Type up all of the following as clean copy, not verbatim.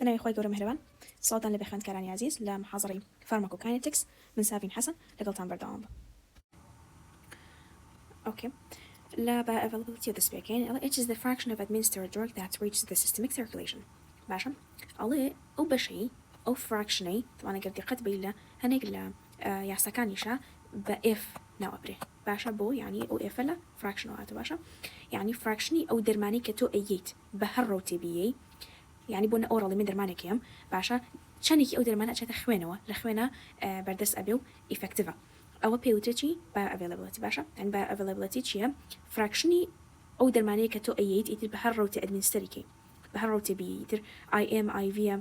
أنا أخوي قوري مهربان صوتا لبخوان كراني عزيز لمحاضري Pharmacokinetics من سافين حسن لقلتان بردوام. Okay. لا bioavailability of the speaking it is the fraction of administered drug that reaches the systemic circulation. باشا الله أو بشي أو fractionي طبعا قد قد بيلا هنقل يعسكانيشا بإف نوابري باشا بو يعني أو إف لا fraction واتو باشا يعني fractionي أو درماني كتو أيت بهالروتي بيي يعني بون أورالي من درماني كيم باشا شانيكي أو درمانة أشياء خوينوا لخوينا بردس أبيو effective أو بيوتشي bioavailability باشا يعني bioavailability شيء fractionي أو درماني كتو أيت يتر بهالروتي administeriكي بهالروتي بيتر IM IV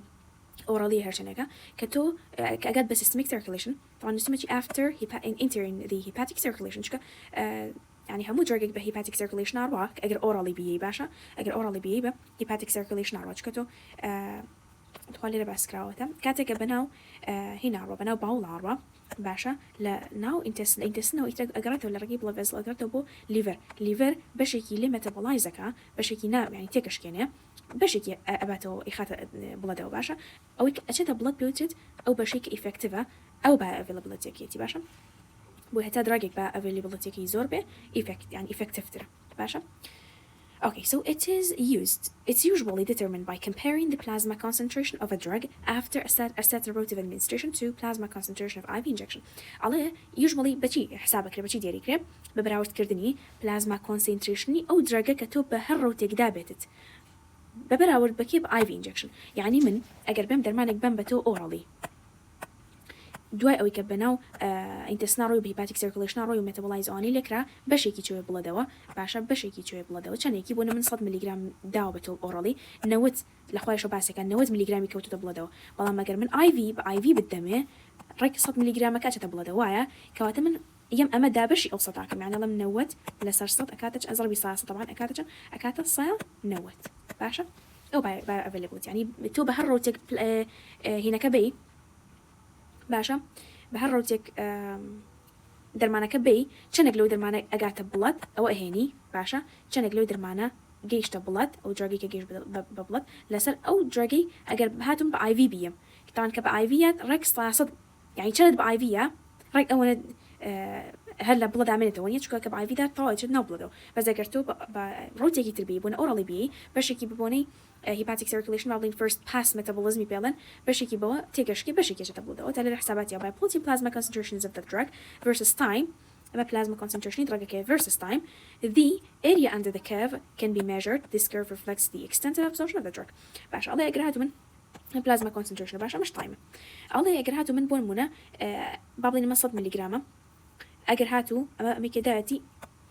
orally هرشناكا كتو كأجد بس systemic circulation طبعا نسميه after entering the hepatic circulation شكا يعني همو درجة بهيباتيك circulation أروى أجر orally بيجي باشا أجر orally بيجي به hepatic circulation أروى شكتو تقولي لباس كراوته كاتك بناو هنا أروى بناو باول أروى باشا لا ناو intestine أجرته ولا رقيب لفز أجرته بو liver بشكي لي metabolizeka بشكي نا يعني تكش كناه بشكي أباتو إخاطة بلده باشا أو أشيته blood putrid أو بشكي effective أو bioavailability كيتي باشا وهتا دراجك bioavailability كي زوربه effect يعني effective ترى باشا. Okay, so it's usually determined by comparing the plasma concentration of a drug after a route of administration to plasma concentration of IV injection. على usually بتشي حسابك بتشي ديري كريب ببراوت كردني plasma concentration أو drug كتب بهالروت يقدابتت ببراوت بكيب IV injection يعني من أجر بهم درمانك بهم بتو orally دواء أو يكبناو intestinal بهيباتيك circulation روي ميتابولايز آني لكرا بشيكي شوي بلا دواء باشا بشيكي شوي بلا دواء كان يكي بونا من 100 ملغ دواء بتول أورالي نوت لخوي شو باسي كان 100 ملغ يكوتو بلا دواء بلا ما قر من IV بالدم رك 100 ملغ كاتشة بلا دواء كواتا من يم أما دابشي أوسطاكم يعني لما نوت لسرصت أكاتش أزربي صاصة طبعا أكاتش صايا نوت باشا أو bioavailability يعني تو بهالروتك هنا كبي باشا بهالروتك درمانا كبي چنك لو درمانا أجات بلد أو أهيني باشا چنك لو درمانا جيش تبلد أو دراجي كجيش ببلد لسر أو دراجي أجر هاتم بآي في بيم طبعا كبآي فيات ركس صد يعني چند بآي فيا رك أونا هلا بلد عملته ونيت شو كبآي في ده طايت شد نبلده بس أجرتو بروتك يتربي بون أورالي بي بشكي ببوني hepatic circulation مابلين first pass metabolism بيلن بشكي بوا تيجشكي بشكي جتبلده وتالي الحسابات يا by plotting plasma concentrations of the drug versus time أما plasma concentration drug كيف versus time the area under the curve can be measured. This curve reflects the extent of absorption of the drug. باش الله يقرأها من plasma concentration باش مش time الله يقرأها من بون منا بابلين مصد مليغرام أقرأها أما مكداتي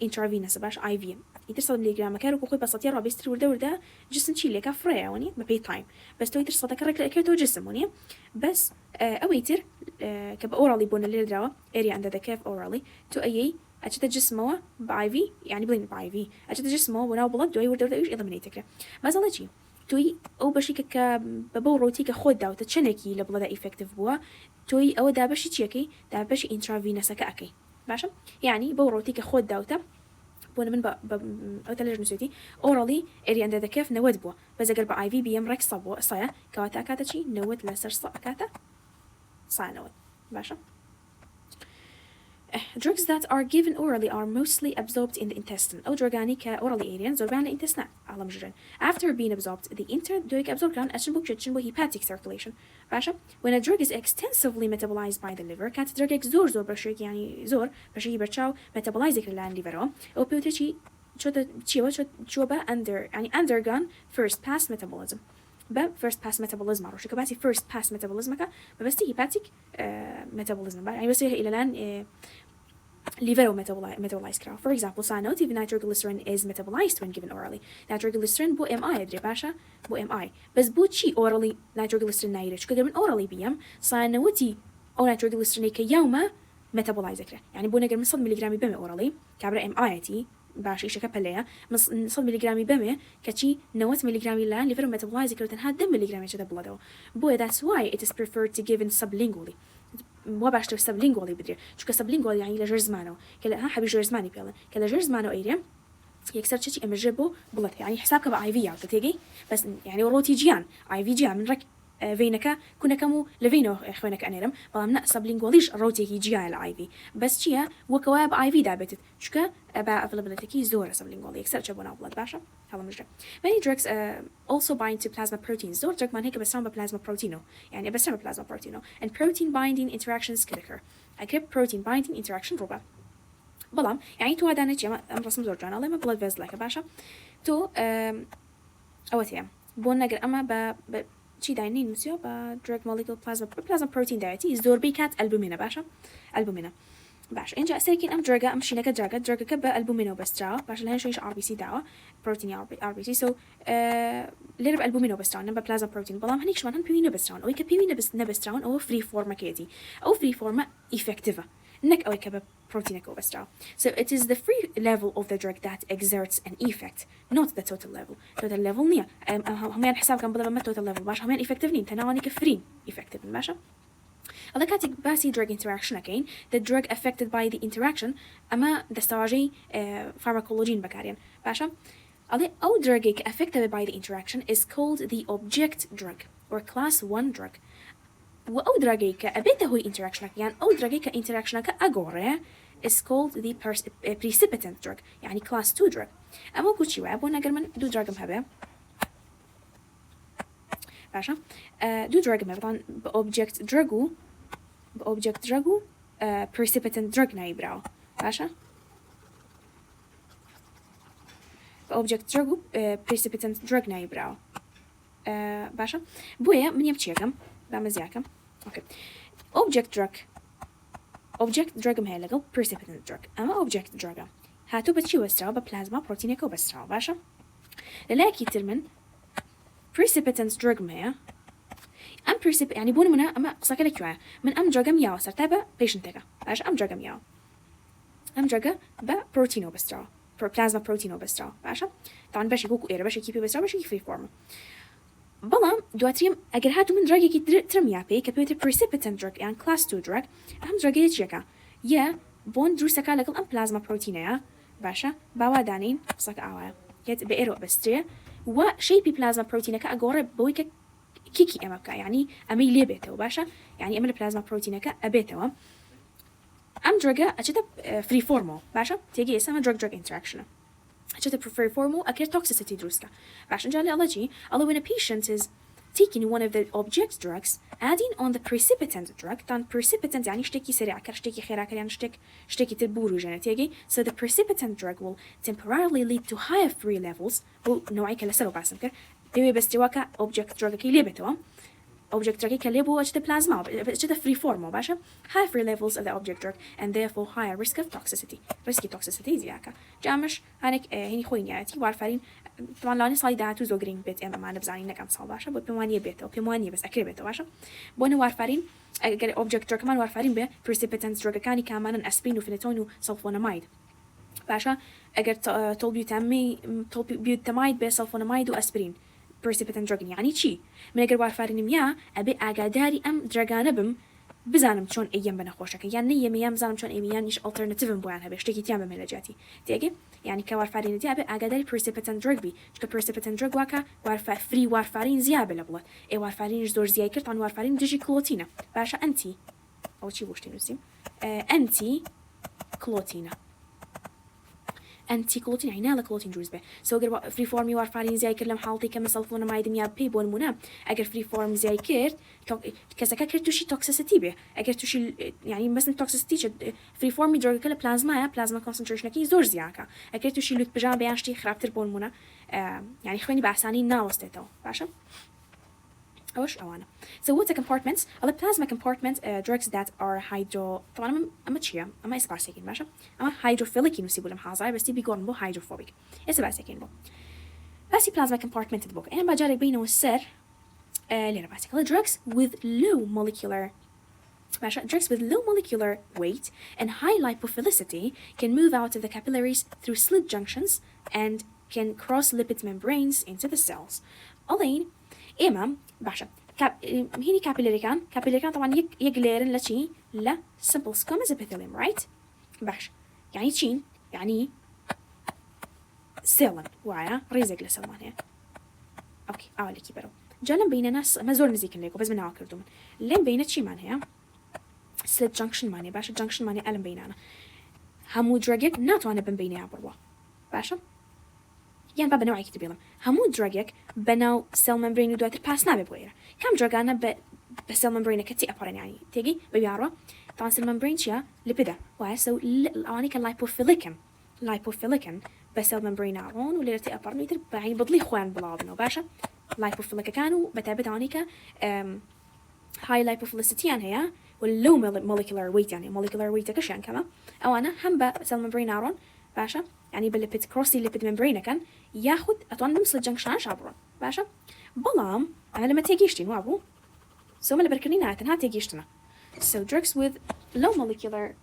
intravenous باش IV يترصد مليغرام كارو كوخي بساطير رابيستر ورده جسم تشيلي كفريا وني ما بي تايم بس تو يترصد كرك كيتو جسم وني بس اويتر كب اورالي بون اللي دراوا اريا عند ذا كيف اورالي تو اي اجت جسمه باي في يعني بلين باي في اجت جسمه وناو بلد دوي ورده ايش اليمينيتك ما زالتي توي او بشيك ك ببوروتي كخود داو تشنكي لبلدا افكتيف بوا توي او دا بشي تشيكي دا بشي انترافينوس كاكي باشا يعني بوروتي كخود داوتا بونا من أو تلاجة نسيتي أورالي إري عند ذكاف نود بوا بس أقرب IV بيم رك صبوا صيا كواتا كاتا شي نود لسر صا كاتا صا نود باشا. Drugs that are given orally are mostly absorbed in the intestine أو drugani كأورالي area زربان الانتستين على مجرن. After being absorbed, the interduric absorption أشنبو كتشنبو hepatic circulation. باشا. When a drug is extensively metabolized by the liver, كانت drug زور برشيك يعني زور برشيك برشاو metabolize لان ليفرو أو بيوتشي شو با under يعني undergone first pass metabolism. با first pass metabolism عروش كباتي first pass metabolism كا بس تي hepatic metabolism يعني بس إلى الآن liver metabolize كرا. For example, cyanotic nitroglycerin is metabolized when given orally. Nitroglycerin بو MI أدري باشا بو MI بس بو شي orally nitroglycerin نايرش كده من orally بيم cyanotic أو nitroglycerin كيومه metabolize كرا يعني بو نقدر من 100 ملغ بمه orally كعبر MI تي باش إيش كبلية من 100 ملغ بمه كشي 90 ملغ لان liver metabolize كرا تنها 10 ملغ كده بلادو بو that's why it is preferred to given sublingually مو باش تسب لينغولي بدري شو كسب لينغولي يعني لجرزمانو كلا ها حبي جرزماني بيلا كلا جرزمانو ايريا يكسر شيء امجبو بلط يعني حسابك باي في عاود تيجي بس يعني روتي جيان اي في جيان من رك فينك كنا كمو لفينو خوينك أنيرم بلام نقصب لينجوليش روتي جي على اي في بس شيا وكواب اي في دابتت شكا ابا availability زور سب لينجولي اكثر شبونا بلاد باشا هذا مجرد many drugs also bind to plasma proteins زور drug من هيك بسام بلازما بروتينو يعني بسام بلازما بروتينو and protein binding interactions can occur اكرب protein binding interaction ربع بلام يعني تو هذا نتيجة ام رسم زور جانا لما blood vessel لك باشا تو اوتيا بون نقر اما شي داينين مسيو با drug molecule plasma protein دايتي زور بيكات البومينا باشا البومينا باش إنجا سيركين أم درجة أم شينك درجة كبا البومينو بس ترى باش لهن شويش RBC دعوة بروتين RBC so ليرب البومينو بس ترى نبى بلازما بروتين بلام هنيك شو بيمينو بس ترى أو يكبيمينو بس نبس ترى أو free form كيتي أو free form effective نك أو يكبا بروتينك أو بس ترى so it is the free level of the drug that exerts an effect not the total level نيا هم يعني حساب كان بدل ما total level باش هم يعني effective نين تناوني كفرين effective ماشا هذا كاتك باسي drug interaction again the drug affected by the interaction أما دستواجي pharmacology بكارين باشا هذا أو drug affected by the interaction is called the object drug or class 1 drug وأو drug أبيته هو interaction يعني أو drug interaction أجورة is called the precipitant drug يعني class 2 drug أما كل شيء وابو نقدر من دو drug مهبة باشا دو drug مهبة طبعا object drug precipitant drug نايبراو باشا object drug precipitant drug نايبراو باشا بويا من يبتشيكم بعمزياكم اوكي object drug مهلقو precipitant drug اما object drug هاتو بتشي وستراو ببلازما بروتينيكو بستراو باشا للاكي ترمن precipitant drug مهيا ام بريسيب يعني بون منا اما قصك لك يوا من ام جاغم ياو سرتابا بيشنتك باش ام جاغم ياو ام جاغا با بروتينو بسترا بلازما بروتينو بسترا باشا طبعا باش يكوكو ايرا باش يكيبي بسترا باش يكفي فورم بلام دواتريم اگر هاتو من دراجي كي ترميا بي كبيوتر بريسيبيتنت دراج يعني كلاس 2 دراج اهم دراجي تشيكا يا بون دروسكا لكل ام بلازما بروتينيا باشا باوا دانين قصك اوايا يت بيرو بستريا وشيبي بلازما بروتينك اغور بويك كيكي أمك يعني أمي ليه بيته باشا يعني أمل بلازما بروتينك أبيته أم درجة أشيته فري فورمو باشا تيجي اسمها drug interaction أشيته فري فورمو أكير toxicity دروسكا باشا نجالي الله جي الله when a patient is taking one of the object drugs adding on the precipitant drug طبعا precipitant يعني اشتكي سريع كر اشتكي خير يعني اشتكي تبورو جنة تيجي so the precipitant drug will temporarily lead to higher free levels ونوعي كلا سلو باسم كر بيبي بس جواكا object drug كي ليبتوا object drug كي ليبوا أجد plasma أجد free form باشا high free levels of the object drug and therefore higher risk of toxicity زياكا جامش هنيك هني خوين ياتي وارفرين طبعا لاني صايدات وزوجرين بيت أما ما نبزاني نك أم صال باشا بموانية بيته وبموانية بس أكري بيته باشا بونه وارفرين object drug كمان وارفرين به precipitant drug كاني كمان أسبرين وفينيتون وسلفوناميد باشا أجر تولبيوتاميد بسلفوناميد وأسبرين precipitant drug يعني شي من أجر وارفارين مياه أبي أقداري أم درجانة بم بزانم شون أيام بنخوشك يعني يوم زانم شون أيام نيش alternative بوعنها بيشتكي تيام بملاجاتي تيجي يعني كوارفارين دي أبي أقداري precipitant drug بي شك precipitant drug واقع free وارفارين زيابة لبلد أي وارفارين جدور زياي كرت عن وارفارين ديجي كلوتينا باشا أنتي أو شي وش تنوسي أنتي كلوتينا أنتي كلوتين يعني نالا كلوتين جوز به سو أجر فري فورمي وارفارين زي كلام حالتي كم سلفونا ما يدم ياب بي بون منا أجر فري فورم زي كير كذا كرتوشي توكسيسيتي به أجر توشي يعني مثلا توكسيسيتي فري فورمي درجة كلا بلازما كونسنتريشن كي زور زياكا أجر توشي لوت بجام بيانشتي خرابتر بون منا يعني خويني بأحساني ناوستيتو باشا أوش أوانا so what's a compartments other plasma compartment drugs that are hydro طبعا أما تشيا أما إسباسيكين باشا أما hydrophilic نسيبوا لهم حاضر بس تبي يقولون بو hydrophobic إسباسيكين بو بس plasma compartment البوك أنا بجارب بينه والسر لينا باسيكال drugs with low molecular باشا drugs with low molecular weight and high lipophilicity can move out of the capillaries through slit junctions and can cross lipid membranes into the cells ألين إما باشا هني كابيلاري كان طبعا يقليرن لشي لا simple squamous epithelium right باش يعني تشين يعني سيلن وعيا ريزق لسلمان هي اوكي اولي كبروا جالم بيننا ما زور نزيكن ليكو بس من هاكردوم لين بيننا شي مان هي سلت جنكشن ماني باشا جنكشن ماني ألم بيننا همو دراجك ناتوانا بين بيني عبروا باشا يعني بابا نوعي كتبي لهم همو دراجك بناو سيل ممبرين ودوات الباس نابي بغيره كم دراجانا بسيل ممبرين كتي أبرن يعني تيجي بيعروا طبعا سيل ممبرين شيا لبدا واسو الأواني لايبوفيليكن بسيل ممبرين عرون واللي تي أبرن يتر بعين بضلي خوان بلابنو باشا لايبوفيليكا كانوا بتابت عنيكا هاي لايبوفيليسيتي يعني هي واللو موليكولار ويت يعني موليكولار ويت كشان كما أو أنا هم بسيل ممبرين عرون باشا يعني بالليبيد كروسي الليبيد ممبرين كان ياخد أتوان نمس الجنكشن شابرون باشا بلام أنا لما تيجيشتين وابو سو ما لبركنين هاتن هات تيجيشتنا so drugs with low molecular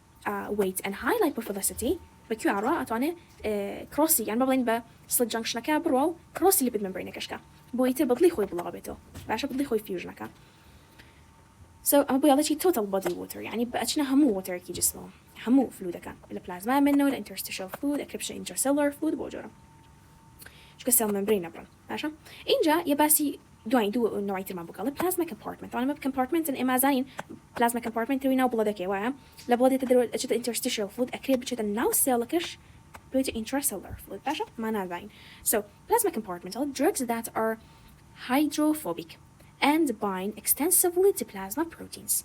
weight and high lipophilicity بكيو عروا أتواني كروسي يعني ببلين بسل جنكشن كا برو كروسي الليبيد ممبرين كشكا بويتر بضلي خوي بلابيتو باشا بضلي خوي فيوجن كا so أما بيالله شي total body water يعني بأتشنا همو water كي جسمه همو فلودا كان البلازما منه الانترستيشال فود اكريبشن انترسيلر فود بوجوره شو كسل ممبرين برا ماشي إنجا يباسي دوين دو نوعية ما بقول بلازما كومبارتمنت طبعا ما كومبارتمنت إن إما زين بلازما كومبارتمنت توي ناو بلادك يا واه لبلادي تدرو أشيت انترستيشال فود أكريب أشيت الناو سيلكش بيجي intracellular fluid باشا ما نازين so plasma compartment are drugs that are hydrophobic and bind extensively to plasma proteins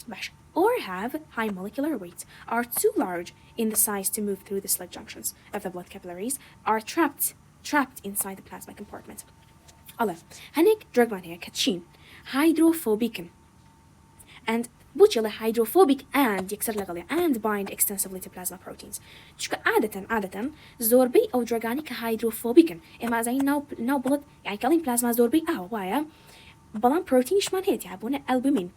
باشا or have high molecular weight, are too large in the size to move through the slit junctions of the blood capillaries, are trapped inside the plasma compartment. Allah, هنيك drug man هي كتشين hydrophobic and بوتشيله hydrophobic and يكسر لغلي and bind extensively to plasma proteins. شكا عادة زوربي أو drugاني كhydrophobic إما زي ناو بلد يعني كلين plasma زوربي وايا بلان بروتين شمان هيت يعبونه البومين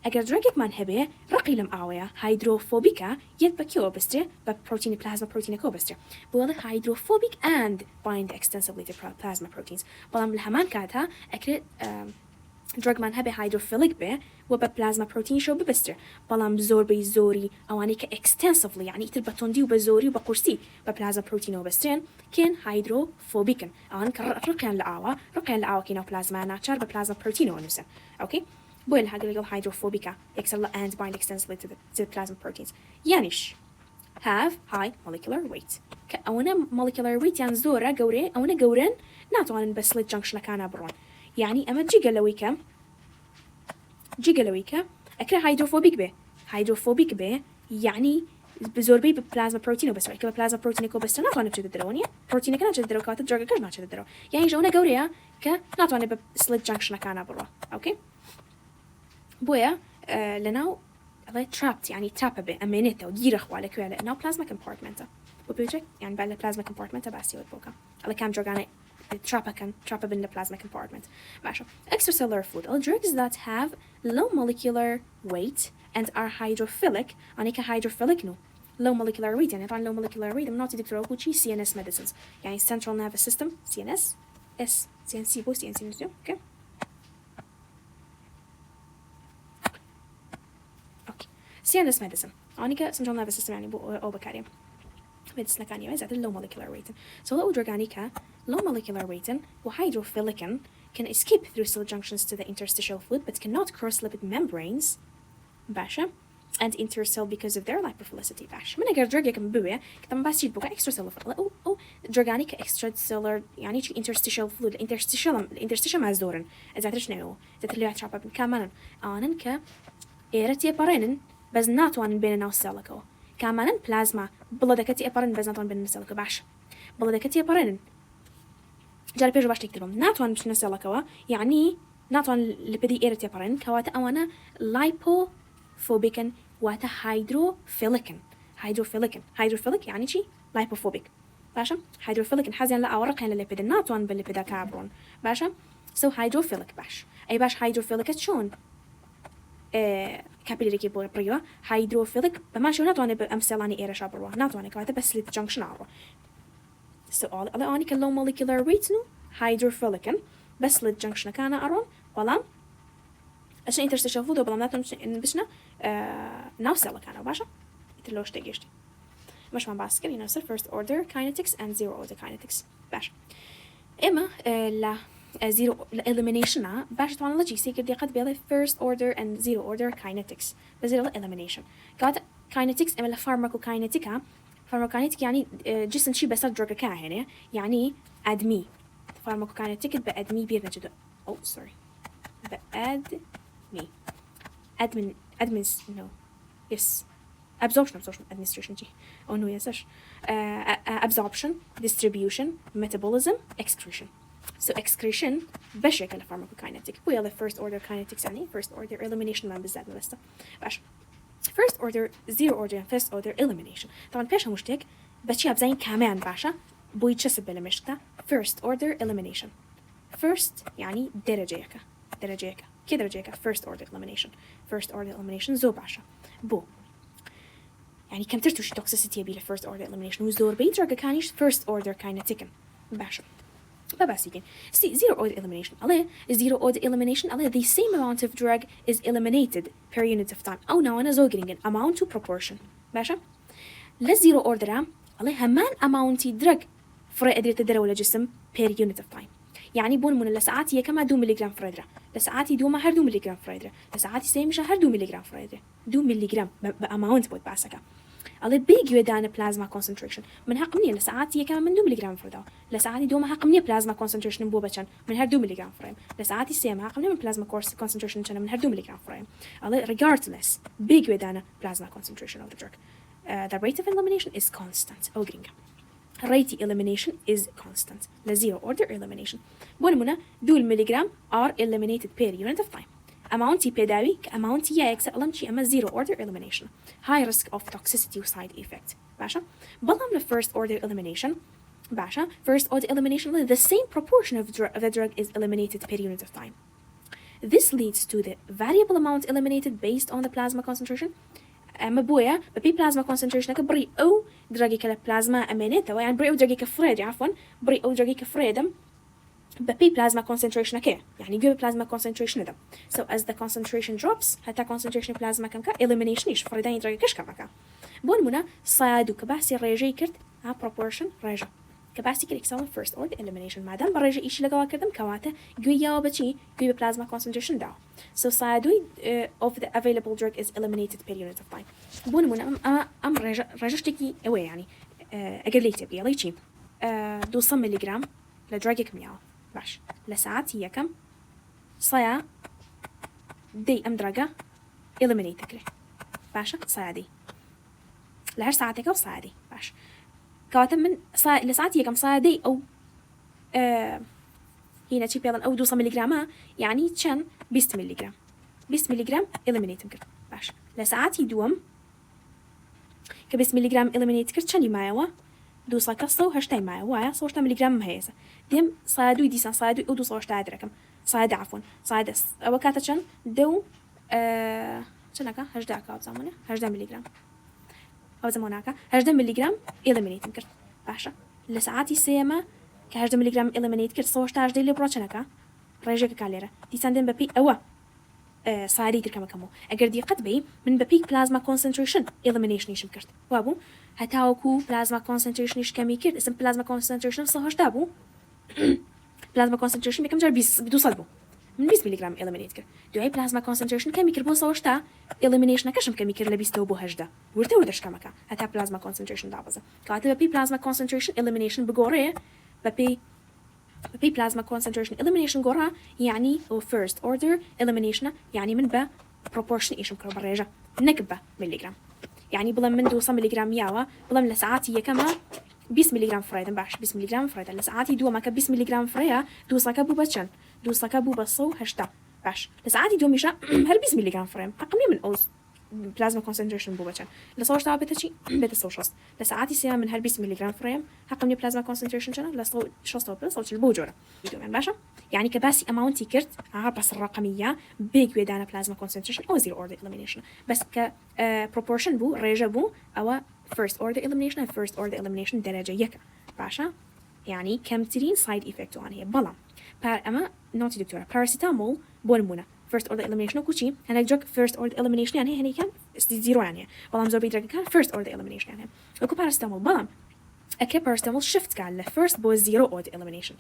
اگر درجك من هبه رقي لم آوية هيدروفوبيكا يد بكيو بستر ببروتين بلازما بروتين كو بستر بوله hydrophobic and bind extensively to plasma proteins بلام الهمان كاتها اكرد درج من هبه هيدروفيليك به وببلازما بروتين شو ببستر بلام زوري اواني extensively يعني تربطون ديو بزوري وبقرسي ببلازما بروتين وبسترين كين هيدروفوبيكن اوان رقيان لآوا كينو بلازما ناتشار ببلازما بروتين ونسن اوكي بويل هاجريجل hydrophobica يكسر and bind extensively to the plasma proteins يانيش have high molecular weight كأونا molecular weight يعني زورة جوري أونا جورن ناتوان بس للجنكشن كان برون يعني أما جيجالويكا أكره hydrophobic به يعني بزوربي ببلازما بروتين وبس رأيك ببلازما بروتين كو بس ناتوان بتشد الدرونية بروتين كنا تشد الدرو كات الدرجة كنا تشد الدرو يعني جونا جوريا كناتوان بسلت جنكشن كان برون أوكي بويا لناو الله trapped يعني ترابة أمانته ودير أخوالك كويا لأنه plasma compartment وبيجك يعني بعد plasma compartment بس يود بوكا الله كام درجة ترابة بين plasma compartment ماشي extracellular food all drugs that have low molecular weight and are hydrophilic أنيك hydrophilic no low molecular weight يعني طبعا low molecular weight مناطي دكتور أقول شيء CNS medicines يعني central nervous system CNS CNC بو CNC نسيو okay CNS medicine أنيكا central nervous system يعني أو بكاريم medicine كاني وإذا low molecular weight so لو درجانيكا low molecular weight وhydrophilic can escape through cell junctions to the interstitial fluid but cannot cross lipid membranes باشا and intercell because of their lipophilicity باش من أجر درجة كم بويا كتم بس يبقى extracellular أو درجانيكا extracellular يعني شيء interstitial fluid interstitial مازورن إذا ترش نيو إذا تلي عترابا كمان آنن ك إيرتي بارينن بس ناتوان بيننا وسالكوا كمان بلازما بلادكتي أبارن بس ناتوان بيننا وسالكوا باش بلادكتي أبارن جاري بيجو باش تكتبهم ناتوان بيننا وسالكوا يعني ناتوان لبدي إيرتي أبارن كواتا أوانا لايبوفوبيكن واتا هيدروفيليك يعني شي لايبوفوبيك باشا هيدروفيليك حازين لا أورقين للليبيد ناتوان بالليبيدا كابرون باشا سو هيدروفيليك باش أي باش هيدروفيليك شون كابيلاري كي بريوا هيدروفيليك بماشي ناتواني بأمثلاني إيرا شابروا ناتواني كواتا بس ليت جنكشن عروا سؤال ألا أني كلو molecular weight نو هيدروفيليكن بس ليت جنكشن كان أرون بلام عشان interstitial fluid بلام ناتون بسنا ناوسلا كانوا باشا يتلوش تيجيشتي مش ما باسكر ينوصل first order kinetics and zero order kinetics باشا إما لا zero elimination باش طبعا لجي سيكر دي قد بيلا first order and zero order kinetics بزير elimination قاعد kinetics اما pharmacokinetic pharmacokinetic يعني جسم شي بس الدرجة كاهنة يعني أدمي pharmacokinetic بأدمي بيرنا جدا sorry بأدمي admin no yes absorption administration جي oh no yes absorption distribution metabolism excretion so excretion بشكل pharmacokinetic ويلا first order kinetics يعني first order elimination ما بالذات نلسته باش first order zero order and first order elimination طبعا بيش همشتك بتشي بزين كمان باشا بوي تشسب بلا مشتا first order elimination first يعني درجيك كي درجيك first order elimination زو باشا بو يعني كم ترتوش toxicity بلا first order elimination وزور بيت درجة كانيش first order kinetic باشا باباسيكين see zero order elimination عليه zero order elimination عليه the same amount of drug is eliminated per unit of time أو نوعنا زوجرينجن amount to proportion باشا لا zero order عليه همان amount drug فرق قدرت تدرى ولا جسم per unit of time يعني بون من لساعات هي كما 2 ملغ فريدرا لساعات دوما هر 2 ملغ فريدرا لساعات سيمشا هر 2 ملغ فريدرا 2 ملغ باماونت بود باسكا على بيجي ودانا بلازما concentration من حق مني لساعات هي كما من 2 ملغ فريدرا لساعات دوما حق مني بلازما concentration بو بچن من هر 2 ملغ فريم لساعات سيم حق مني بلازما concentration من هر 2 ملغ فريم على regardless بيجي ودانا بلازما concentration of the drug the rate of elimination is constant او gringa rate elimination is constant لا zero order elimination بونمنا دول ملغرام are eliminated per unit of time amount بيداوي amount يا اكسلنت اما zero order elimination high risk of toxicity و side effect باشا بلام first order elimination باشا first order elimination the same proportion of the drug is eliminated per unit of time this leads to the variable amount eliminated based on the plasma concentration اما بويا ببي بلازما كونسنتريشن بري او دراجي كلا بلازما امانيتا يعني بري او دراجي كفريد عفوا بري او دراجي كفريدم ببي بلازما كونسنتريشن كي يعني جو بلازما كونسنتريشن دم so as the concentration drops حتى concentration بلازما كم كا elimination يش فريدان دراجي كش كم كا بون منا صادو كباسي ريجي كرت ها proportion ريجا كباسي كل إكسام first order elimination مادام بريجي إيش لقوا كردم كواته جويا وبتشي جوي بلازما concentration داو so صادوي of the available drug is eliminated per unit of time بون منا أم ريجا شتكي أوي يعني أقليته بيا ليشي 200 ملغ لدراجك مياه باش لساعات هي كم صيا دي أم دراجة eliminate كله باشا صيا دي لهر ساعتك أو صيا دي باش كواتم من لساعات هي كم صيا دي أو هنا شيء بيضا أو 200 ملغ يعني كان 20 ملغ eliminate كله باش لساعات يدوم كبس ملغ eliminate كله كان يمايوا دو ساكسو هشتاي معي وايا صوشتا ملغرام مهيزة ديم صادو ديسان صادو او دو صوشتا دركم صاد عفوا صاد او كاتشن دو شنكا هجدا كاب زمانه هجدا ملغرام او زماناكا هجدا ملغرام eliminate كرت باشا لساعاتي سيما كهجدا ملغرام eliminate كرت صوشتا هجدا اللي برا شنكا ريجك كاليرا ديسان ديم ببي او صادي تركم كمو اگر دي قد بي من ببيك بلازما concentration elimination يشم كرت وابو هتاوكو بلازما concentration يش كمي كرت اسم بلازما concentration صهاش دابو بلازما concentration بكم جار بدو صدبو من 20 ملغ eliminate كر دوای بلازما concentration كمي كر بو صهاش تا elimination كشم كمي كر لبيستو بو هجدا وردش كمكا هتا بلازما concentration دابزه كاتب ببي بلازما concentration elimination بغوري ببي plasma concentration elimination جورها يعني أو first order elimination يعني من با proportion إيش مكرر بريجة نكبة ملغرام يعني بلا من 200 ملغرام ياوا بلا من لساعاتي كما 20 ملغرام فريدا باش 20 ملغرام فريدا لساعاتي دو ما ك 20 ملغرام فريا دو ساكا بو بتشن دو ساكا بو بصو هشتا باش لساعاتي دو مشا هل 20 ملغرام فريم أقل من أوز plasma concentration بو بچن لصوش تا بتشي بتسوشست لساعاتي سيا من هل 20 ملغ فريم حق من plasma concentration شنا لصو شوستو بس صوت البوجورة يدوم باشا يعني كباسي amount كرت بس الرقمية big ويدانا plasma concentration أو zero order elimination بس ك proportion بو ريجا بو أو first order elimination and first order elimination درجة يكا باشا يعني كم ترين side effect وان هي بلا أما نوتي دكتورة paracetamol بولمونا first order elimination وكوشي هنا جوك first order elimination يعني هني كان زيرو يعني بلام زور بيدرك كان first order elimination يعني وكو paracetamol بلام أكيد paracetamol shift قال ل first بو zero order elimination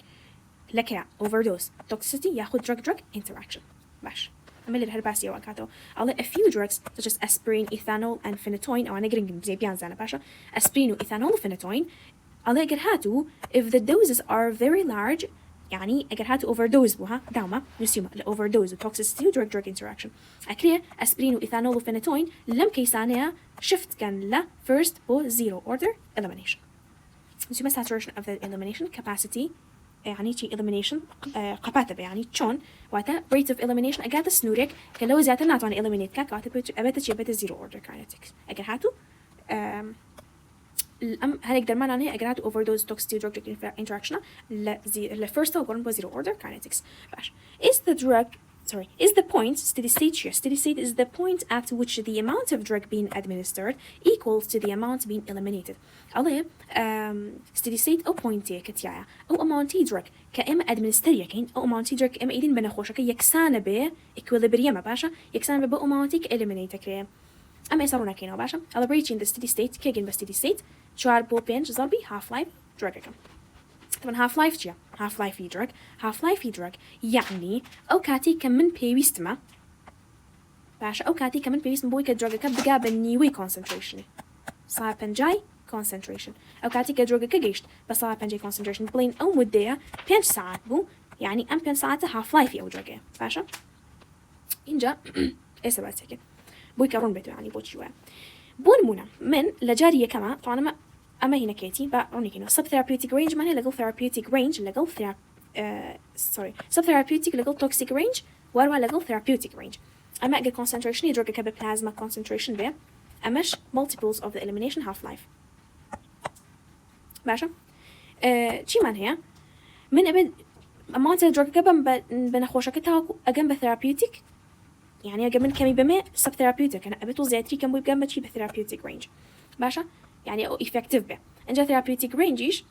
لك overdose toxicity ياخد drug interaction باش أما اللي هالباسي وقعته على a few drugs such as aspirin, ethanol and phenytoin أو أنا قرين زي بيان زانا باشا aspirin و ethanol و phenytoin على أجر هاتو if the doses are very large يعني أجر هاتو overdose بوها داوما نسيما overdose و toxicity و drug interaction أكريه aspirin و ethanol و phenytoin لم كيسانيا shift كان لا first بو zero order elimination نسيما saturation of the elimination capacity يعني شيء elimination قباتة يعني شون واتا rate of elimination أجاد سنورك كلو زيادة ناتوان eliminate كا كاتب أبدا شيء أبدا zero order kinetics أجر هاتو هنقدر ما نعني أجر هاتو overdose toxicity drug interaction ل first أو قرن zero order kinetics باش is the point steady state here steady state is the point at which the amount of drug being administered equals to the amount being eliminated عليه steady state أو point كتيايا أو amount drug كإما administer كين أو amount drug إما إيدين بنخوشك يكسان به equilibrium باشا يكسان به amount eliminate كريه أما يصيرون كينو باشا على reaching the steady state كيجن بس steady state شوار بو بينج زربي half life drug كم طبعا half life جيا half life drug half life drug يعني أو كاتي كمن بيويستما باشا أو كاتي كمن بيويستما بوي كدرug كبدقا بالنيوي concentration صار بنجاي concentration أو كاتي كدرug كجيشت بس صار بنجاي concentration بلين أو مدة 5 ساعات بو يعني أم 5 ساعات half life أو drug باشا إنجا إيه سبعة سكين بوي كرون بيتو يعني بوتشوا بون من لجارية كما طبعا أما هنا كيتي بعوني كينو subtherapeutic range معناه legal therapeutic range legal subtherapeutic legal toxic range واروا legal therapeutic range أما أجل concentration يدرج كبه plasma concentration به أمش multiples of the elimination half life باشا شي معناه من أبد amount يدرج كبه بنخوشكتها أجنب therapeutic يعني أجنب كمي بما subtherapeutic أنا أبتو زيادتي كم بجنب شي therapeutic range باشا يعني أو effective به إنجا therapeutic range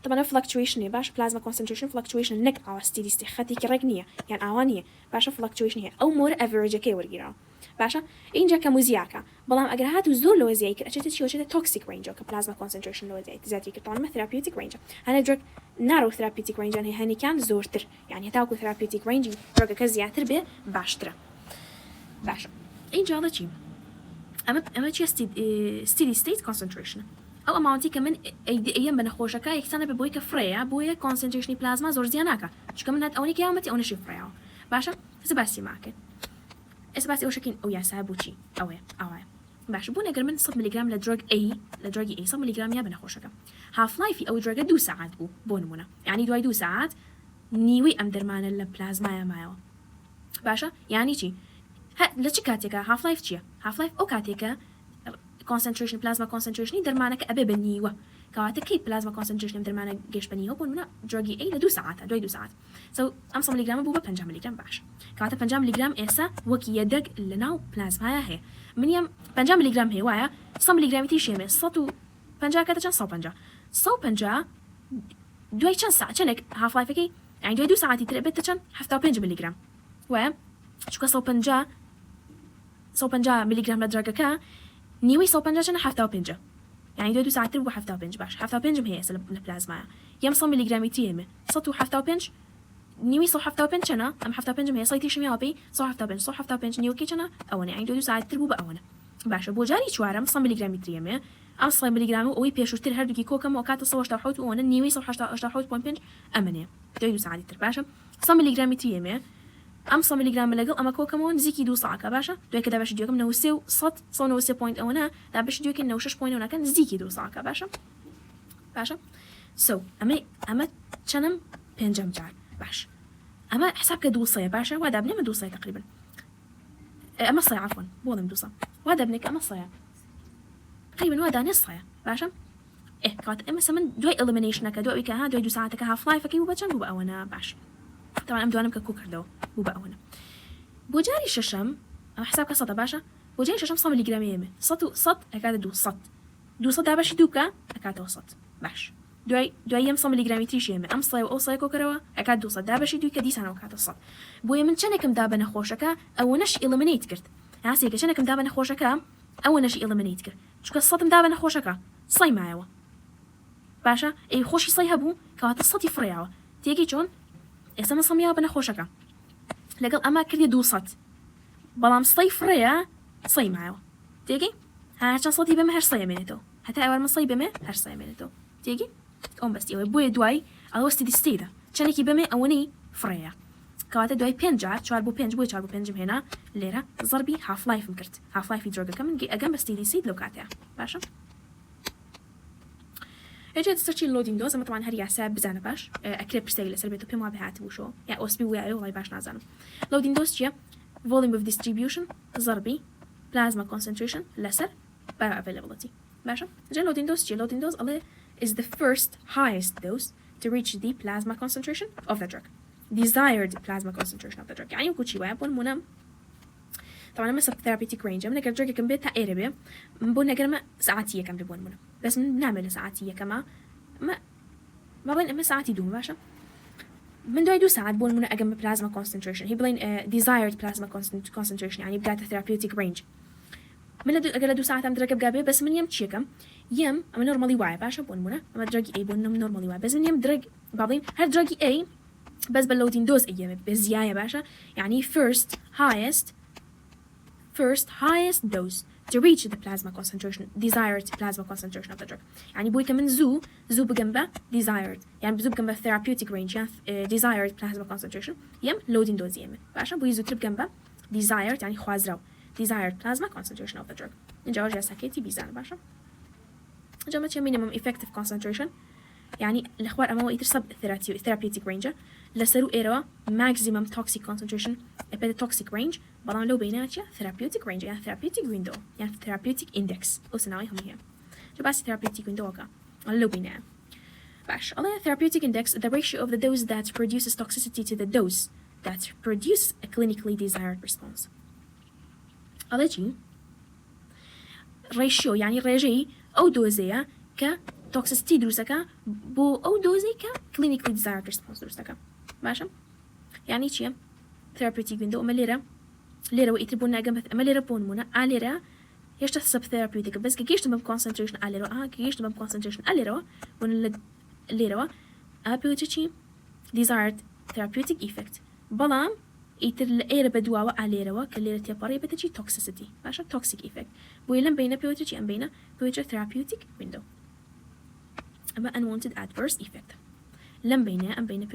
طبعا fluctuation باش plasma concentration fluctuation نك على steady state خاتي كرجنية يعني أوانية باشا fluctuation هي أو more average كي ورجيرا باشا إنجا كموزياكا بلام أجرهات وزول لو زيك أشيت شيء أشيت toxic range أو plasma concentration لو زيك طبعا ما therapeutic range هنا drug narrow therapeutic range يعني هني كان زورتر يعني هتاكل therapeutic range drug كزياتر به باشترا باشا إنجا هذا شيء أما شيء steady state concentration أو amount كمان أيام بنخوشكا يكتنا ببويك فريا بويا concentration plasma زور زياناكا شو كمان هاد أوني كيامتي أو نشيف فريا باشا سباسي معك سباسي أو شكين أو يا سابوتشي أو باش بونا قرر من 100 ملغ لدرج A 100 ملغ يا بنخوشكا half life أو درجة 2 ساعات بونمونا يعني دواي 2 ساعات نيوي أم درمان البلازما يا مايو باشا يعني شي لتش كاتيكا half life شيا half life أو كاتيكا concentration plasma concentration درمانك أبي بنيوه كواتك كي plasma concentration درمانك جيش بنيوه بونمونا درجة A لدو ساعات دواي 2 ساعات so 5 ملغ بوبا 5 ملغ باش كواتا 5 ملغ إسا وكي يدق لناو بلازما هي من يم 5 ملغ هي وايا 100 ملغ تيشيمه 150 كاتا 150 دوای چند ساعت چنک هاف لایف کی يعني دوای 2 ساعات تربت چند 75 ملغ و شو 150 ملغ لدرجه كا نيوي 150 چند 75 يعني دوای 2 ساعات تربو 75 باش 75 هي البلازما يم 100 ملغ تيمه 175 نيوي 175 چند ام 75 هي سايتي شميا بي 175 نيوي كي چند اوانه يعني دوای 2 ساعات تربو باونه باش بو جاري چوارم 100 ملغ تريمه ام 100 ملغ او بيشوتر هردوكي كوكم وكات صوش تحوت وانا نيوي 185 امنه دوای 2 ساعات تر باشا 100 ملغ تريمه ام 100 ملغ لقل اما كوكمون زيكي 2 ساعه باشا دوای كدا باش ديوكم نوسيو صد صو نوسي بوينت اونا دا باش ديوكي نو 6 بوينت اونا كان زيكي 2 ساعه باشا سو اما چنم پنجم جار باش اما حساب كدو صيا باشا ودا بني مدو صيا تقريبا اما صيا عفوا بولم دوسا ودا بنك اما صيا تقريبا ودا نص صيا باشا إيه كات إما سمن دوي elimination كدوي كها دوي 2 ساعات كهاف لايف كي وبتشن بو أنا باش طبعا أم دوانم ككوكر دو بو أنا بوجاري ششم حساب كصد باشا بوجاري ششم 100 ملغ يمه صد أكاد دو صد باش دوكا أكاد وصد باش دوي يم 100 ملغ تيش يمه أم صاي أو صاي كوكروا أكاد دو صد باش دوكا دي سنة وكاد صد بو يمن شنكم دابا نخوشكا أو نش eliminate كرت هاسيك شنكم دابا نخوشكا أو نش eliminate كرت شو قصة دابا نخوشكا صاي معاوا باشا اي خوشي صي هبو كوات الصدي فريعه تيجي چۆن ئێستا مەسەڵیا بە نەخۆشەکە لەگەڵ ئەما کردی 200 بەڵام سەی فڕەیە سەی مایەوە تێگەی هەرچەند سەدی بەمە هەر سەیەمێنێتەوە هەتا ئەوە مەسەی بەمێ هەر سەیەمێنێتەوە تێگەی ئەوم بەستی ئەوەی بۆیە دوای ئەوەستی دیستیدا چەندێکی بەمێ ئەوەنەی فڕەیە کەواتە دوای 5 جار 4 بۆ 5 بۆی 4 بۆ 5 هێنا لێرە زەربی هاف لایفم کرد هاف لایفی درۆگەکە من ئەگەم بەستی دیسید لەو کاتەیە باشە اجت سرچی لودینگ دوز اما طبعا هر یاسا بزنه باش اکرد پرسیل لسر بیتو پی ما به هات بوشو یا اسبی ویای والله باش نازنم لودینگ دوز چیه volume of distribution ضربي plasma concentration لسر bioavailability باشا جا لودینگ دوز چیه لودینگ دوز الله is the first highest dose to reach the plasma concentration of the drug desired plasma concentration of the drug يعني وكل شيء واحد بون طبعا أنا مثلا therapeutic range من أقدر درجة كم بيت تقريبا بقول نقدر ما ساعاتية كم بيبون منه بس نعمل ساعاتية كمان ما بين ساعاتي دوم باشا من دو ساعات بقول منه أقل plasma concentration هي بلين desired plasma concentration يعني بداية therapeutic range من أقل 2 ساعات أم درجة بقابل بس من يوم تشي كم يوم أما normally واعي باشا بقول منه أما درجة A بقول منه normally واعي بس من يوم درجة بعدين هاد درجة A بس باللودين دوز أيام بزياية باشا يعني first highest dose to reach the plasma concentration desired plasma concentration of the drug يعني بوي كمان زو بجنبه desired يعني بزو بجنبه therapeutic range يعني desired plasma concentration يم loading dose يم باشا بوي زو ترب جنبه desired يعني خوازرو desired plasma concentration of the drug نجاوب جا سكتي بيزان باشا جمعت minimum effective concentration يعني الأخبار أمامه يترسب therapeutic range لسرو إيروا maximum toxic concentration toxic range بلان لو بيناتها therapeutic range يعني therapeutic window يعني therapeutic index أو سنوي هم هي جباسي therapeutic window وكا لو بينها باش الله therapeutic index the ratio of the dose that produces toxicity to the dose that produces a clinically desired response الله جي ratio يعني رجي أو دوزية ك toxicity دروسكا بو أو دوزي ك clinically desired response دروسكا ماشي يعني شيء therapeutic window أما ليرة ويتربونا جنب أما ليرة بونمونا عليرة يشتغل therapeutic بس كيش تبغى concentration عليرة كيش تبغى concentration عليرة ون ليرة بيوتشي desired therapeutic effect بلام يتر ليرة بدواء عليرة كليرة تياباري بتجي toxicity ماشي toxic effect ويلم بينا بيوتشي أم بينا بيوتشي therapeutic window أما unwanted adverse effect لم بينه أم بين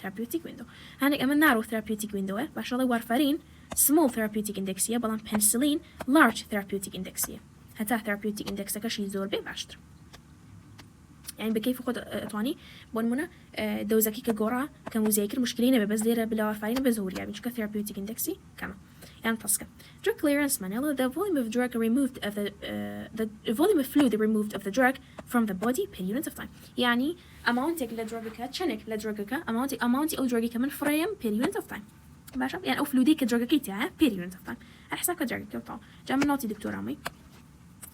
therapeutic window هناك أما narrow therapeutic window باش الله وارفرين small therapeutic index بلان penicillin large therapeutic index هتا therapeutic index كشي زور بي باشتر يعني بكيف خد أطواني بونمنا دوزكي كجورا كمذاكر مشكلين بس دير بلا وارفرين بزور يعني شو therapeutic index كمان يعني تسكا drug clearance معناه the volume of drug removed of the volume of fluid removed of the drug from the body per unit of time يعني amount لدرجك تشنك لدرجك amount أو درجك من فريم per unit of time باشا يعني أو فلودي كدرجك تاعه per unit of time أحسن كدرجك وطاو جا من نوتي دكتور عمي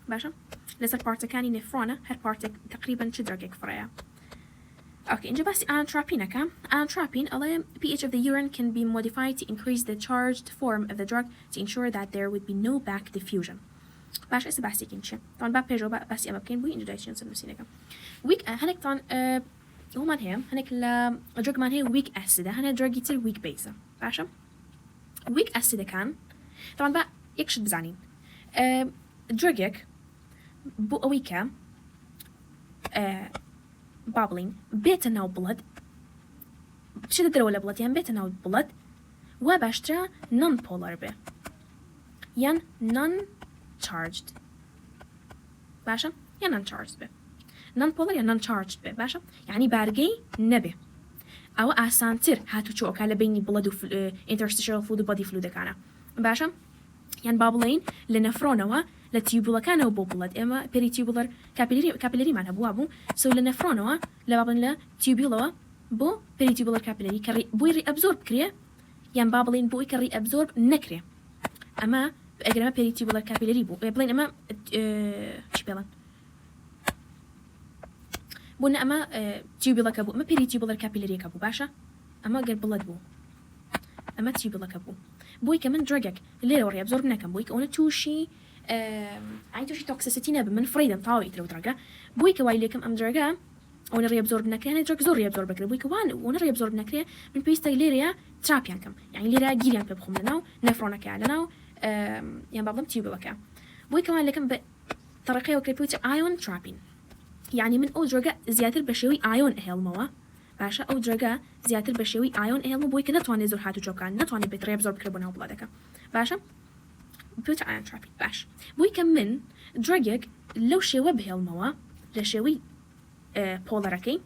باشا لسه بارت كاني نفرانة هر بارت تقريبا شدرجك فريم Okay, إنجا بس anthrapinica. Anthrapic, pH of the urine can be modified to increase the charged form of the drug to ensure that there would be no back diffusion. باش إسا بحسي كنشي. طبعا بقى بيجو بقى بس أما بكين بوي إنجا دايشين سنوسينيكا. weak هنك طبعا هو من هي هنك لا drug من هي weak acid هنا drug يتر weak base. باشا weak acid كان طبعا بقى يكشد بزانين. drugك بو أويكا bubbling بيتا ناو blood بشدة درولة blood يعني بيتا ناو blood وباشترا non-polar به يعني non-charged باشا يعني non-charged به non-polar يعني non-charged به باشا يعني بارجي نبي أو أسانتر هاتو تشوك على بيني blood و interstitial fluid body fluid كانا باشا يعني بابلين لنفرونوا لتيوبولا كانوا بوبلات إما بريتيوبولار كابيلاري معنا بوابو سو لنفرونوا لبابن لا تيوبولا بو بريتيوبولار كابيلاري كري بوي أبزورب كريه يعني بابلين بوي كري أبزورب نكريه أما أجرما بريتيوبولار كابيلاري بو بلين أما شبيلان بونا أما تيوبولا كابو أما بريتيوبولار كابيلاري كابو باشا أما غير بلاد بو أما تيوبولا كابو بوي كمان درجك اللي لو ريابزورب نكم بوي كونه توشي عين توشي توكسيسيتي نب من فريدن طاوي تلو درجة بوي كوايلكم أم درجة أو نري أبزورب نكري هنا درج زور يبزورب بكري بوي كوان ونري أبزورب نكري من بيستا ليريا ترابيان كم يعني ليريا جيريان ببخم لنا نفرونك على يعني بعضهم تيوب وكا بوي كمان لكن بطريقة وكريبوت ايون ترابين يعني من أو درجة زيادة بشوي ايون هيلموا باشا أو درجة زيادة بشوي ايون هيلموا بوي كنا تواني زور هاتو جوكان نتواني بتري أبزورب كربونها وبلادك باشا بيوت ايون ترابين باش بوي كم من درجة لو شوي بهيلموا لشوي بولاركي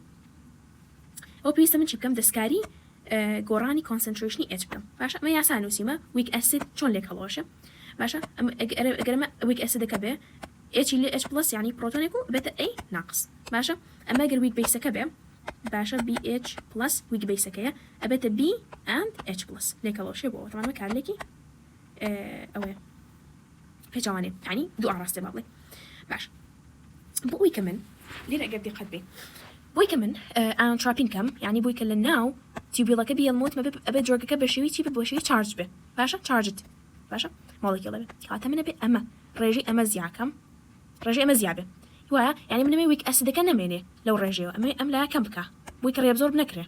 أو بيستا من شبكم دسكاري جوراني concentration اتش بكم باشا ما يعسانو سيما ويك أسيد شون لك هلوشة باشا أجرم ويك أسيد كبه اتش اللي اتش بلس يعني بروتونيكو بتا اي ناقص باشا أما أجر ويك بيسا كبه باشا بي اتش بلس ويك بيسا كيا أبتا بي and اتش بلس لك هلوشة بو طبعا ما كان لكي أوه في جوانب يعني دو أعراس بابلي باشا بوي كمان ليه أجر دي قد بي بوي كمان أنا ترابين كم يعني بوي كلا ناو تيبي لك بي الموت ما أبي درجة كبشوي تيبي بوشوي تشارج به باشا تشارجت باشا مالك يلا كاتم من أبي أما رجي أما زياكم رجي أما زيابه هو يعني من ويك أسد كنا مني لو رجيو أم لا كم بكا بوي كري أبزورب نكره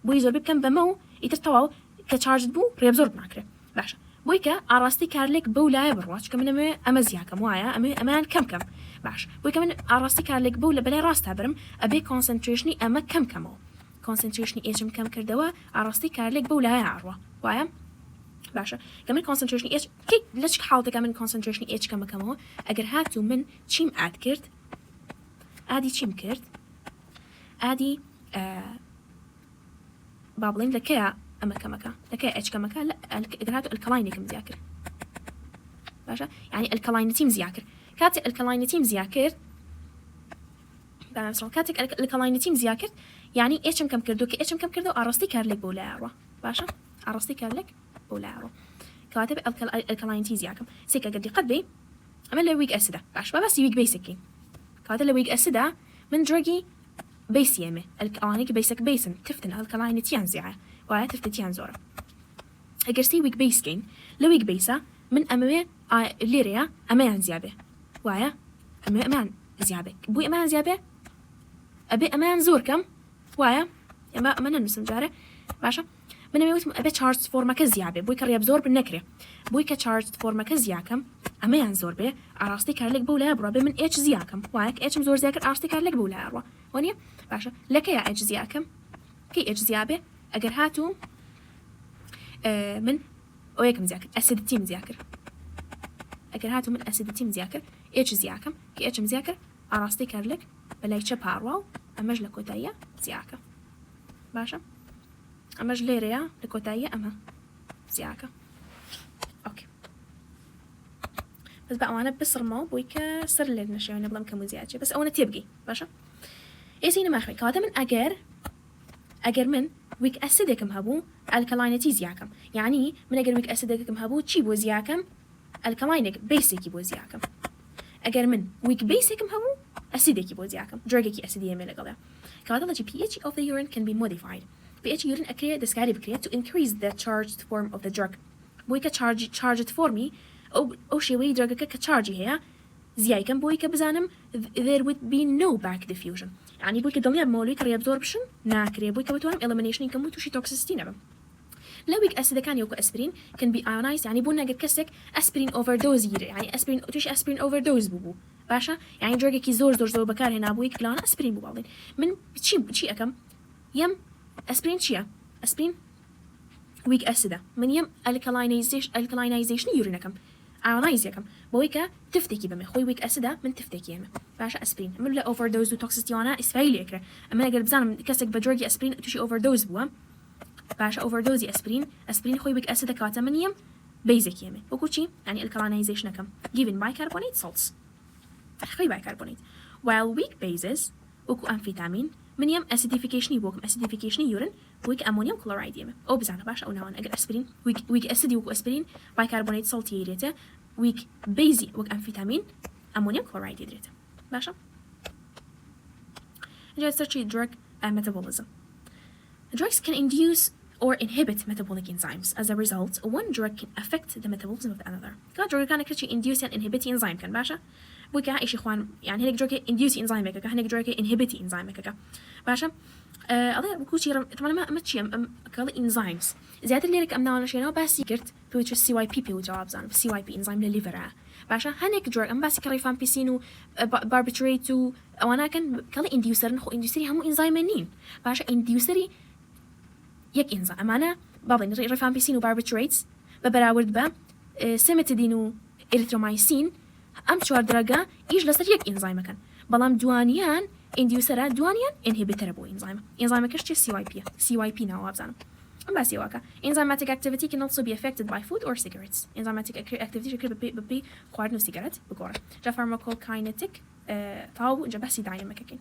بوي زورب كم بمو يترتواو كتشارج بو ريابزورب نكره باشا بوي كا أراستي كارلك بولا برواتش كمان أما زياكم وايا أمان كم باش بوي كمان أراستي كارلك بولا بلا راست برم أبي concentration أما كم concentration إيش كم كردوا أراستي كارلك بولا عروة وايا باشا كمان concentration إيش كي ليش حاولت كمان concentration إيش كم هو أجر هاتو من تشيم آد كرت آدي تشيم كرت آدي بابلين لكيا أما كمكا لكيا إيش كمكا لا أجر هاتو الكلايني كم ذاكر باشا يعني الكلايني تيم ذاكر كاتي الكلايني تيم ذاكر بمثال كاتك الكلايني تيم ذاكر يعني إيش كم كردو كي إيش كم كردو أرستي كارلك بولا باشا أرستي كارلك بولا كاتب الكلاين تي زياكم سيكا قد قد بي عمل له ويك أسدا باش بس ويك بيسكي كاتب له ويك أسدا من درجي بيس يمه الكلاينك بيسك بيسن تفتن الكلاين تيان زيعة وعلى تفتن تيان زورة أجرسي ويك بيسكين لو ويك بيسا من أمامه ليريا أمان زيابه وعلى أمان زيابه بوي أمان زيابه أبي أمان زور كم وعلى أما أمان المسلم جاره باشا من أميوت أبي charged فورما كزيابه بوي كري أبزور بالنكرة بوي كcharged فورما كزياكم أما ينزور به أراستي كارلك بولا برا من إتش زياكم واك إتش مزور زياكر أراستي كارلك بولا برا ونيا باشا لك يا إتش زياكم كي إتش زيابه أجر هاتو من وياكم زياكر أسيدتي مزياكر أجر هاتو من أسيدتي مزياكر إتش زياكم كي إتش مزياكر أراستي كارلك بلاي تشبارواو أمجلك وتايا زياكم باشا أما جليريا لكوتاية أما زياكا أوكي بس بقى وانا بصر مو بويكا سر لنا شيء نبغى نكمل زيادة بس أنا تبقي باشا إيه سينا ما أخوي كواتا من أجر من ويك أسيدكم هبو الكلاينتي زياكم يعني من أجر ويك أسيدكم هبو تشيبو زياكم الكلاينك بيسك يبو زياكم أجر من ويك بيسكم هبو أسيدك يبو زياكم درجة أسيدية من القضاء كواتا the pH of the urine can be modified pH urine أكري دسكاري بكري to increase the charged form of the drug بويكا charged formي أو شيء درجة كcharge هي زياكم بويكا بزانم there would be no back diffusion يعني بويكا دلني بمولويكا reabsorption ناكري بويكا بتوانم elimination يكمل توشي toxicity نبم لو ويك أسيد كان يوكو أسبرين can be ionized يعني بونا قد كسك أسبرين overdose يري يعني أسبرين توشي أسبرين overdose بوبو باشا يعني درجة كي زور بكار هنا بويك لان أسبرين بوبالين من بتشي أكم يم أسبرين شيا أسبرين ويك أسيدا من يم alkalization يورينكم ionize يكم بويكا تفتكي بمه خوي ويك أسيدا من تفتكي يمه باشا أسبرين من لا overdose وتوكسيتي وانا إسفايلي أكره أما أنا قلب زانم كسك بدرجة أسبرين توشي overdose بوا باشا overdose أسبرين خوي ويك أسيدا كاتا من يم basic يمه وكوشي يعني alkalization كم given bicarbonate salts خوي bicarbonate while weak bases وكو أمفيتامين من يم acidification يبوكم acidification يورين ويك أمونيوم كلورايد يمه أو بزانا باشا أو نوان أجر أسبرين ويك أسيد وكو أسبرين bicarbonate salt يريته ويك بيزي وك أمفيتامين أمونيوم كلورايد يريته باشا جاي تسرشي drug metabolism drugs can induce or inhibit metabolic enzymes. As a result, one drug can affect the metabolism of another. كان drug كان كرتشي induce and inhibit enzyme كان باشا بوكا إيش إخوان يعني هنيك جوكي induce إنزيمك هنيك جوكي inhibit إنزيمك باشا أضيع بكوشي طبعا ما تشي كلا إنزيمز زيادة اللي رك أمنا ولا شيء بس سيكرت بيوتش CYP بيو جواب زان CYP إنزيم للليفر باشا هنيك جوك أم بس كريفان بيسينو باربيتريتو وأنا كان كلا إنديوسر نخو إنديوسري هم إنزيمنين باشا إنديوسري يك إنزيم أمانة بابا ريفان بيسينو باربيتريتس ببراورد با سيمتدينو إريثرومايسين أم شوار درجة إيش لسر يك إنزيم كان بلام دوانيان إنديوسرات دوانيان إنهبيتر بو إنزيم كشتي CYP نوع بزانم بس يواكا enzymatic activity can also be affected by food or cigarettes enzymatic activity شكل ببي خواردن وسيجارات بقورة جا pharmacokinetic تاو جا بحثي دايما مكاكين